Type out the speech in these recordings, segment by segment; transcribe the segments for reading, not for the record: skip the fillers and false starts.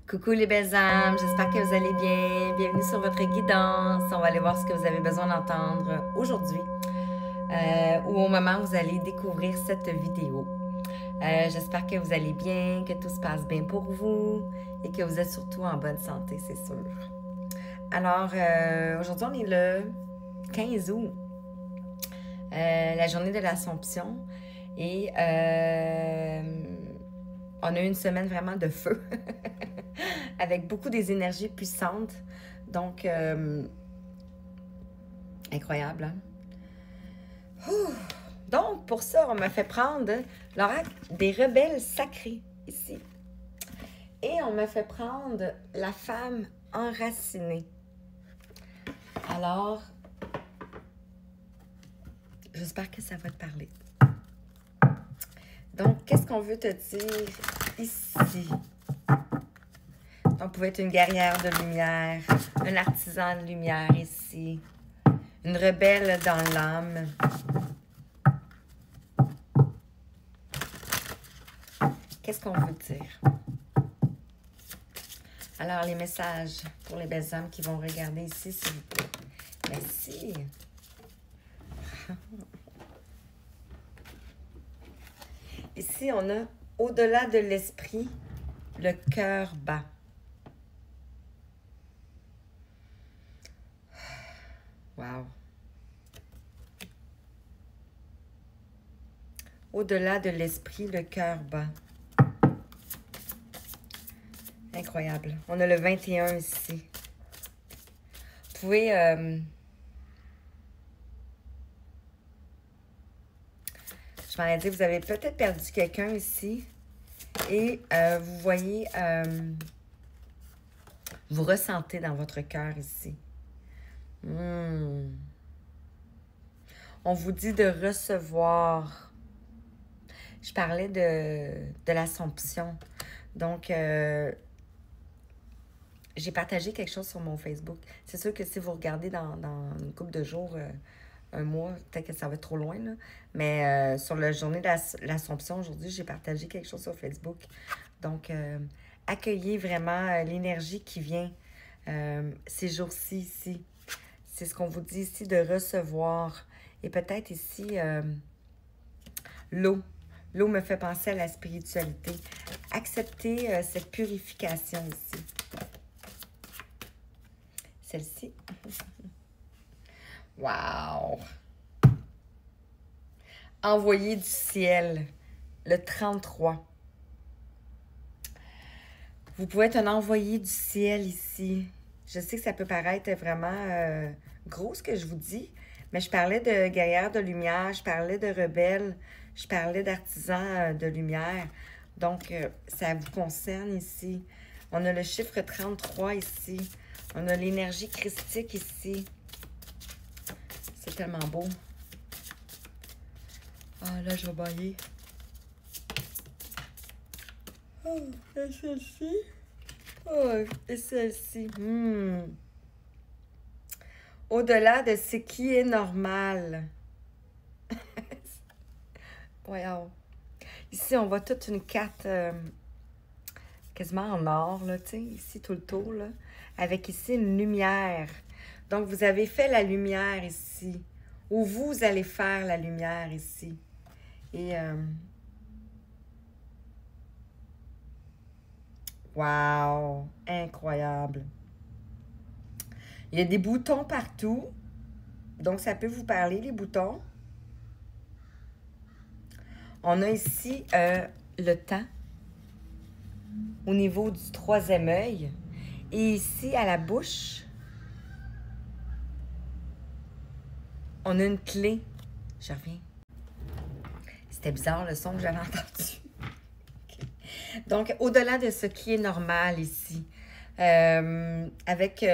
Coucou les belles âmes, j'espère que vous allez bien. Bienvenue sur votre guidance. On va aller voir ce que vous avez besoin d'entendre aujourd'hui ou au moment où vous allez découvrir cette vidéo. J'espère que vous allez bien, que tout se passe bien pour vous et que vous êtes surtout en bonne santé, c'est sûr. Alors, aujourd'hui, on est le 15 août, la journée de l'Assomption et on a eu une semaine vraiment de feu. Avec beaucoup des énergies puissantes. Donc, incroyable, hein? Donc, pour ça, on m'a fait prendre l'oracle des rebelles sacrés, ici. Et on m'a fait prendre la femme enracinée. Alors, j'espère que ça va te parler. Donc, qu'est-ce qu'on veut te dire ici? On pouvait être une guerrière de lumière, un artisan de lumière ici, une rebelle dans l'âme. Qu'est-ce qu'on veut dire? Alors, les messages pour les belles âmes qui vont regarder ici, s'il vous plaît. Merci. Ici, on a, au-delà de l'esprit, le cœur bat. Wow. Au-delà de l'esprit, le cœur bat. Incroyable. On a le 21 ici. Vous pouvez... je m'en ai dit, vous avez peut-être perdu quelqu'un ici. Et vous voyez... vous ressentez dans votre cœur ici. On vous dit de recevoir. Je parlais de l'Assomption. Donc, j'ai partagé quelque chose sur mon Facebook. C'est sûr que si vous regardez dans une couple de jours, un mois, peut-être que ça va être trop loin, là. Mais sur la journée de l'Assomption, aujourd'hui, j'ai partagé quelque chose sur Facebook. Donc, accueillez vraiment l'énergie qui vient ces jours-ci ici. C'est ce qu'on vous dit ici, de recevoir. Et peut-être ici, l'eau. L'eau me fait penser à la spiritualité. Acceptez cette purification ici. Celle-ci. Wow! Envoyé du ciel, le 33. Vous pouvez être un envoyé du ciel ici. Je sais que ça peut paraître vraiment gros ce que je vous dis, mais je parlais de guerrière de lumière, je parlais de rebelle, je parlais d'artisan de lumière. Donc, ça vous concerne ici. On a le chiffre 33 ici. On a l'énergie christique ici. C'est tellement beau. Ah, là, je vais bailler. Oh, et celle-ci. Oh, et celle-ci. Au-delà de ce qui est normal. Wow. Ici, on voit toute une carte quasiment en or, là, tu sais, ici, tout le tour, là. Avec ici une lumière. Donc, vous avez fait la lumière ici. Ou vous allez faire la lumière ici. Et... wow! Incroyable! Il y a des boutons partout. Donc, ça peut vous parler, les boutons. On a ici le temps au niveau du 3e œil. Et ici, à la bouche, on a une clé. Je reviens. C'était bizarre le son que j'avais entendu. Okay. Donc, au-delà de ce qui est normal ici, avec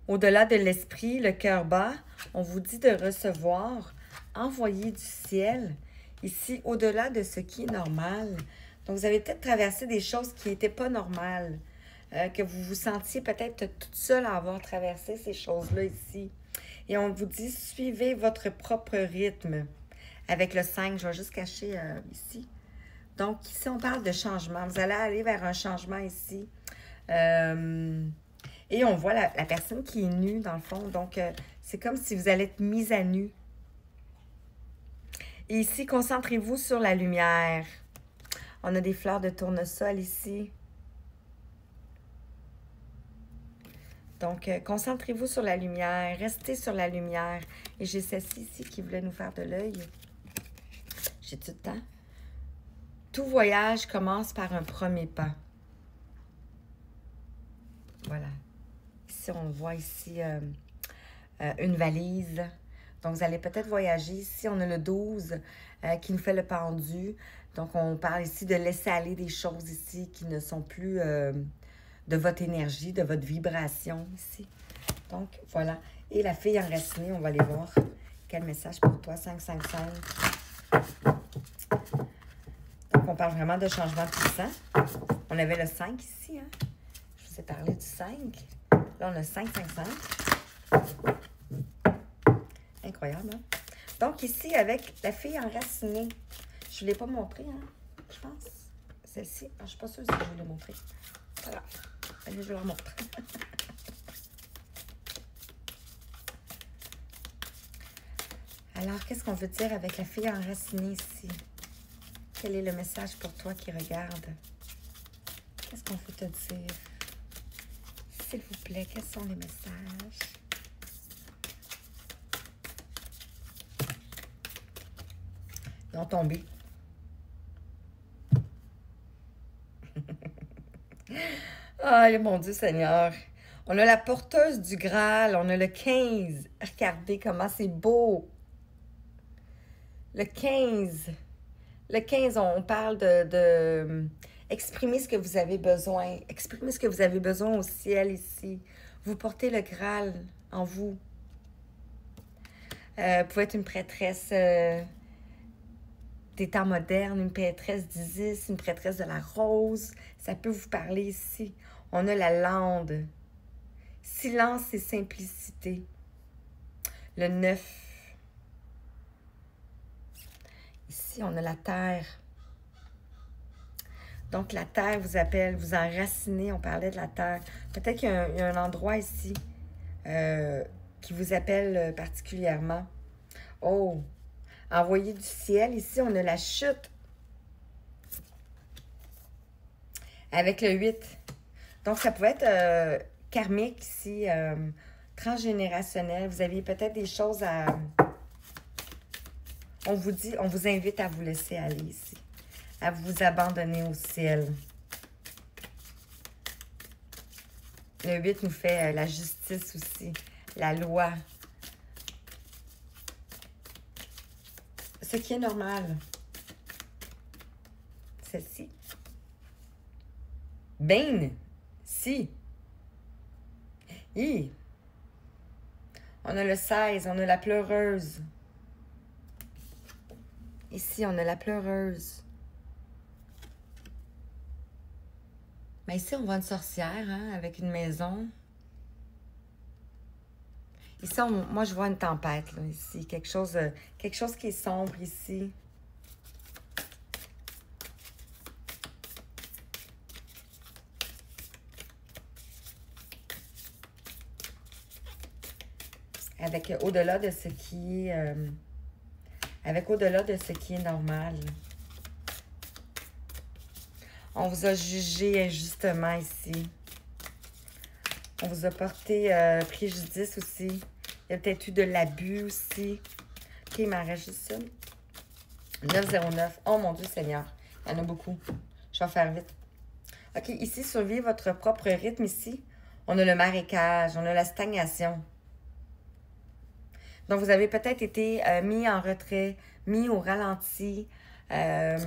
au-delà de l'esprit, le cœur bas, on vous dit de recevoir, envoyer du ciel, ici, au-delà de ce qui est normal. Donc, vous avez peut-être traversé des choses qui n'étaient pas normales, que vous vous sentiez peut-être toute seule à avoir traversé ces choses-là ici. Et on vous dit, suivez votre propre rythme. Avec le 5, je vais juste cacher ici Donc, ici, on parle de changement. Vous allez aller vers un changement ici. Et on voit la personne qui est nue, dans le fond. Donc, c'est comme si vous allez être mise à nu. Et ici, concentrez-vous sur la lumière. On a des fleurs de tournesol ici. Donc, concentrez-vous sur la lumière. Restez sur la lumière. Et j'ai celle-ci ici qui voulait nous faire de l'œil. J'ai-tu le temps? Tout voyage commence par un premier pas. Voilà. Ici, on voit ici une valise. Donc, vous allez peut-être voyager. Ici, on a le 12 qui nous fait le pendu. Donc, on parle ici de laisser aller des choses ici qui ne sont plus de votre énergie, de votre vibration ici. Donc, voilà. Et la fille enracinée, on va aller voir. Quel message pour toi? 555. Donc, on parle vraiment de changement puissant. On avait le 5 ici, hein? Je vous ai parlé du 5. Là, on a 555. Incroyable, hein? Donc, ici, avec la fille enracinée, je ne l'ai pas montré, hein? Je pense. Celle-ci, je ne suis pas sûre si je vous l'ai montré. Voilà. Allez, je vous la montre. Alors, qu'est-ce qu'on veut dire avec la fille enracinée ici? Quel est le message pour toi qui regarde? Qu'est-ce qu'on veut te dire? S'il vous plaît, quels sont les messages? Ils ont tombé. Ah, mon Dieu Seigneur. On a la porteuse du Graal, on a le 15. Regardez comment c'est beau. Le 15. Le 15, on parle de exprimer ce que vous avez besoin. Exprimer ce que vous avez besoin au ciel ici. Vous portez le Graal en vous. Vous pouvez être une prêtresse des temps modernes, une prêtresse d'Isis, une prêtresse de la rose. Ça peut vous parler ici. On a la lande. Silence et simplicité. Le 9. Ici, on a la terre. Donc, la terre vous appelle, vous enracinez. On parlait de la terre. Peut-être qu'il y a un endroit ici qui vous appelle particulièrement. Oh! Envoyé du ciel. Ici, on a la chute. Avec le 8. Donc, ça pouvait être karmique ici, transgénérationnel. Vous aviez peut-être des choses à... On vous invite à vous laisser aller ici. À vous abandonner au ciel. Le 8 nous fait la justice aussi. La loi. Ce qui est normal. Celle-ci. Ben, si. Hi. On a le 16, on a la pleureuse. Ici, on a la pleureuse. Mais ici, on voit une sorcière, hein, avec une maison. Ici, moi, je vois une tempête, là, ici. Quelque chose qui est sombre, ici. Avec au-delà de ce qui est... avec au-delà de ce qui est normal. On vous a jugé injustement ici. On vous a porté préjudice aussi. Il y a peut-être eu de l'abus aussi. OK, il m'en reste juste une. 909. Oh mon Dieu Seigneur. Il y en a beaucoup. Je vais faire vite. OK, ici, survivre votre propre rythme ici. On a le marécage, on a la stagnation. Donc, vous avez peut-être été mis en retrait, mis au ralenti. C'est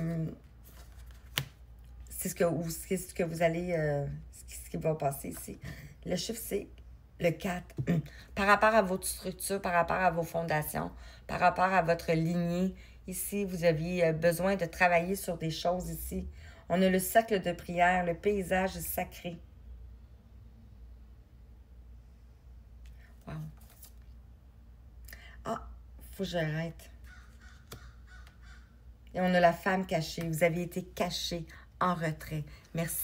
ce que vous allez... ce qui va passer ici. Le chiffre, c'est le 4. Par rapport à votre structure, par rapport à vos fondations, par rapport à votre lignée, ici, vous aviez besoin de travailler sur des choses ici. On a le cercle de prière, le paysage sacré. Wow. Ah, faut que j'arrête. Et on a la femme cachée. Vous avez été cachée en retrait. Merci.